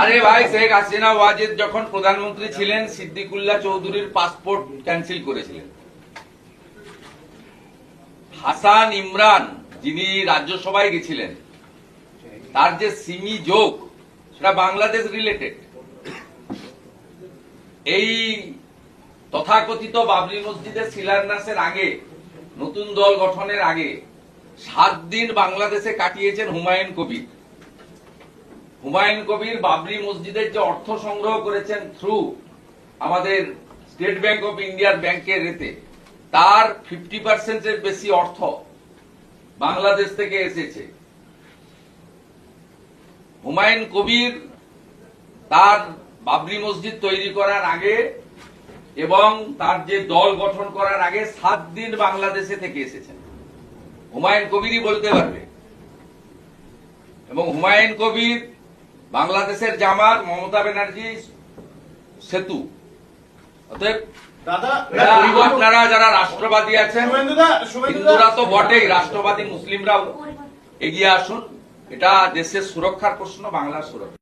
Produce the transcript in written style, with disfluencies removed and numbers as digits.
আরে ভাই, শেখ হাসিনা ওয়াজেদ যখন প্রধানমন্ত্রী ছিলেন সিদ্দিকুল্লাহ চৌধুরীর পাসপোর্ট ক্যান্সেল করেছিলেন। হাসান ইমরান যিনি রাজ্যসভায় গেছিলেন, তার যে সিমি যোগ সেটা বাংলাদেশ রিলেটেড। এই তথাকথিত বাবরি মসজিদের শিলান্যাসের আগে, নতুন দল গঠনের আগে 7 দিন বাংলাদেশে কাটিয়েছেন হুমায়ুন কবির। হুমায়ুন কবির বাবরি মসজিদের যে অর্থ সংগ্রহ করেছেন থ্রু আমাদের স্টেট ব্যাংক অফ ইন্ডিয়ার ব্যাংকের রেতে, তার 50% বেশি অর্থ বাংলাদেশ থেকে এসেছে। হুমায়ুন কবির তার বাবরি মসজিদ তৈরি করার আগে এবং তার যে দল গঠন করার আগে 7 দিন বাংলাদেশে থেকে এসেছেন। হুমায়ুন কবিরই বলতে পারবে। এবং হুমায়ুন কবির বাংলাদেশের জামাত, মমতা ব্যানার্জি সেতু। অতএব আপনারা যারা রাষ্ট্রবাদী আছেন, হিন্দুরা তো বটেই, রাষ্ট্রবাদী মুসলিমরাও এগিয়ে আসুন। এটা দেশের সুরক্ষার প্রশ্ন, বাংলার সুরক্ষা।